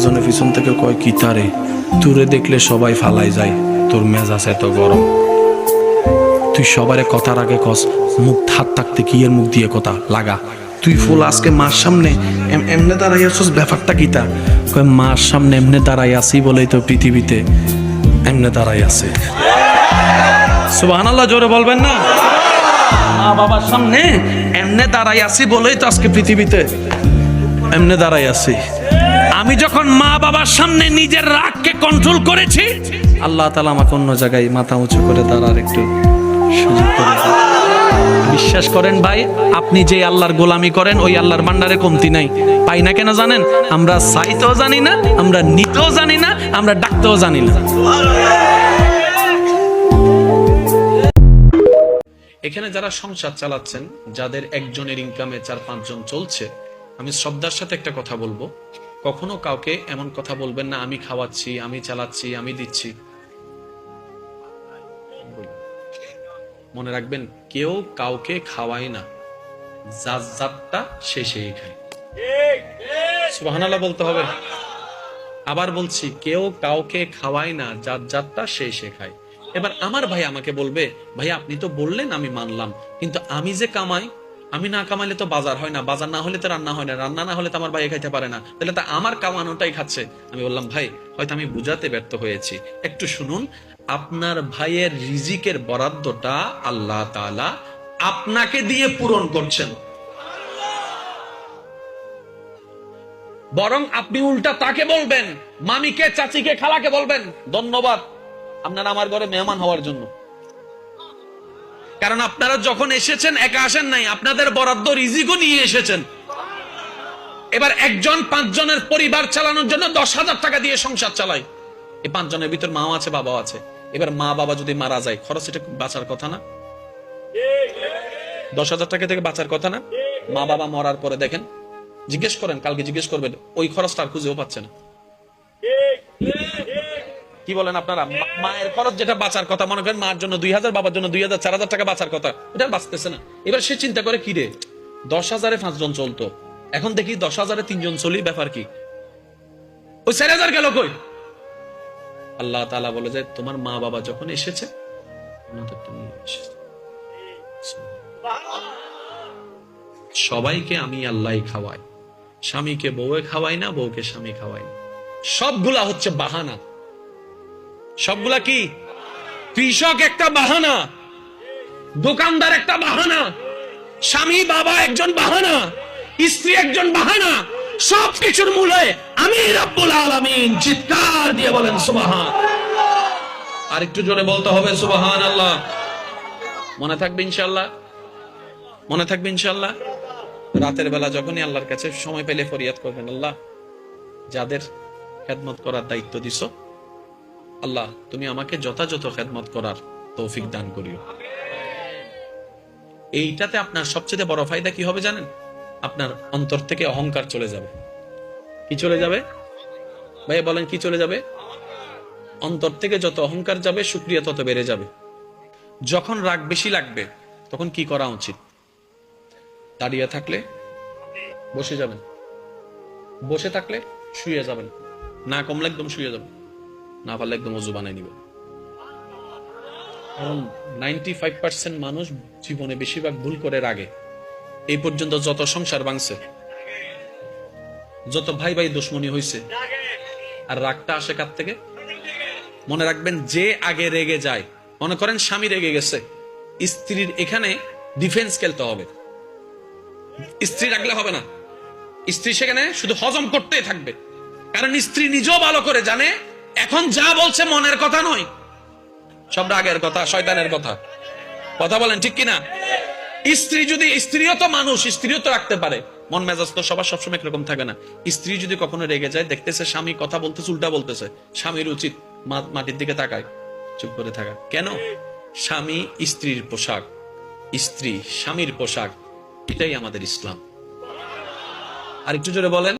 পিছনে পিছন থেকে কয় কি তারে, তুরে দেখলে সবাই ফালাই যায়, তোর মেজাজ এত গরম, তুই সবারে কথার আগে কস মুখ হাত থাকতে কি এর মুখ দিয়ে কথা লাগা, তুই ফুল আজকে মার সামনে এমনে দাঁড়াই আছিস, ব্যাপারটা কিতা? কয় মার সামনে এমনে দাঁড়াই আসি বলেই তো পৃথিবীতে এমনে দাঁড়াই আছে। সুবহানাল্লাহ, জোরে বলবেন না? মা বাবার সামনে এমনে দাঁড়াই আসি বলেই তো আজকে পৃথিবীতে এমনে দাঁড়াই আছি। আমি যখন মা বাবার সামনে নিজের রাগকে কন্ট্রোল করেছি, আল্লাহ তাআলা আমাকে অন্য জায়গায় মাথা উঁচু করে দাঁড়ার একটু সুযোগ করে দেন। বিশ্বাস করেন ভাই, আপনি যে আল্লাহর গোলামি করেন ওই আল্লাহর ভান্ডারে কমতি নাই। পাই না কেন জানেন? আমরা চাইতেও জানি না, আমরা নিতেও জানি না, আমরা ডাকতেও জানি না। এখানে যারা সংসার চালাচ্ছেন, যাদের একজনের ইনকামে 4-5 জন চলছে, আমি শ্রদ্ধার সাথে একটা কথা বলবো, কখনো কাউকে এমন কথা বলবেন না আমি খাওয়াচ্ছি, আমি চালাচ্ছি, আমি দিচ্ছি। মনে রাখবেন, কেউ কাউকে খাওয়ায় না, যার যারটা সে সেই খায়। সুবহানাল্লাহ বলতে হবে। আবার বলছি, কেউ কাউকে খাওয়ায় না, যার যারটা সে সে খায়। এবার আমার ভাই আমাকে বলবে, ভাই আপনি তো বললেন আমি মানলাম, কিন্তু আমি যে কামাই, আমি না কামাইলে তো বাজার হয় না, বাজার না হলে তো রান্না হয় না, রান্না না হলে তো আমার ভাই খাইতে পারে না, তাহলে তো আমার কামানোটাই খাচ্ছে। আমি বললাম, ভাই হয়তো আমি বুঝাতে ব্যর্থ হয়েছি, একটু শুনুন। আপনার ভাইয়ের রিজিকের বরাদ্দটা আল্লাহ তাআলা আপনাকে দিয়ে পূরণ করছেন, বরং আপনি উল্টা তাকে বলবেন, মামিকে, চাচিকে, খালাকে বলবেন, ধন্যবাদ আপনারা আমার ঘরে মেহমান হওয়ার জন্য। কারণ আপনারা যখন এসেছেন একা আসেন নাই, আপনাদের বরাদ্দ রিজিকও নিয়ে এসেছেন। এবার একজন 5 জনের পরিবার চালানোর জন্য 10,000 টাকা দিয়ে সংসার চালায়। এই 5 জনের ভিতর মাও আছে, বাবাও আছে। এবার মা বাবা যদি মারা যায়, খরচ এটা বাঁচার কথা না? 10,000 টাকা থেকে বাঁচার কথা না? মা বাবা মরার পরে দেখেন, জিজ্ঞেস করেন, কালকে জিজ্ঞেস করবেন, ওই খরচটা আর খুঁজেও পাচ্ছে না। কি বলেন আপনারা? মায়ের খরচ যেটা বাঁচার কথা, মনে করেন মার জন্য 2,000, বাবার জন্য 2,000, 4,000 টাকা বাঁচার কথা, এটা বাঁচতেছে না। এবার সে চিন্তা করে, কি রে, 10,000-এ 5 জন চলতো, এখন দেখি 10,000-এ 3 জন চলি, ব্যাপার কি? ওই 4,000 গেল কই? আল্লাহ তাআলা বলে যে, তোমার মা বাবা যখন এসেছে, তুমি এসেছো। সবাইকে আমি আল্লাহই খাওয়াই, স্বামীকে বউয়ে খাওয়াই না, বউকে স্বামী খাওয়াই না। সবগুলা হচ্ছে বাহানা। সবগুলা কি? কৃষক একটা বাহানা, দোকানদার একটা বাহানা, স্বামী বাবা একজন বাহানা, স্ত্রী একজন বাহানা। সবকিছুর মূলে আমি রব্বুল আলামিন। চিৎকার দিয়ে বলেন সুবহান। আর একটু জোরে বলতে হবে সুবহানাল্লাহ। মনে থাকবে ইনশাআল্লাহ, মনে থাকবে ইনশাআল্লাহ। রাতের বেলা যখনই আল্লাহর কাছে সময় পেলে ফরিয়াদ করবেন, আল্লাহ যাদের খেদমত করার দায়িত্ব দিছো, আল্লাহ তুমি আমাকে যথাযথ খেদমত করার তৌফিক দান করিও। এইটাতে আপনার সবচেয়ে বড় ফায়দা কি হবে জানেন? আপনার অন্তর থেকে অহংকার চলে যাবে। কি চলে যাবে ভাই বলেন? কি চলে যাবে? অন্তর থেকে যত অহংকার যাবে, শুকরিয়া তত বেড়ে যাবে। যখন রাগ বেশি লাগবে, তখন কি করা উচিত? দাঁড়িয়ে থাকলে বসে যাবেন, বসে থাকলে শুয়ে যাবেন, না কমলে একদম শুয়ে যাবেন, না পারলে একদম ওযু বানাই নিবেন। কারণ 95% মানুষ জীবনে বেশিরভাগ ভুল করে রাগে। এই পর্যন্ত যত সংসার ভাঙছে, যত ভাই ভাই দুশ্মনী হয়েছে, আর রাগটা আসে কার থেকে? মনে রাখবেন, যে আগে রেগে যায়, মনে করেন স্বামী রেগে গেছে, স্ত্রীর এখানে ডিফেন্স খেলতে হবে। স্ত্রী রাগলে হবে না, স্ত্রী সেখানে শুধু হজম করতেই থাকবে। কারণ স্ত্রী নিজেও ভালো করে জানে, এখন যা বলছে মনের কথা নয়, সব রাগের কথা, শয়তানের কথা। কথা বলেন ঠিক কিনা? স্ত্রী যদি, স্ত্রীও তো মানুষ, স্ত্রীও তো রাখতে পারে, মন মেজাজ তো সবার সবসময় একরকম থাকে না। স্ত্রী যদি কখনো রেগে যায়, দেখতেছে স্বামী কথা বলতেছে, উল্টা বলতেছে, স্বামীর উচিত মাটির দিকে তাকায়, চুপ করে থাকা। কেন? স্বামী স্ত্রীর পোশাক, স্ত্রী স্বামীর পোশাক, এটাই আমাদের ইসলাম। আর একটু জোরে বলেন।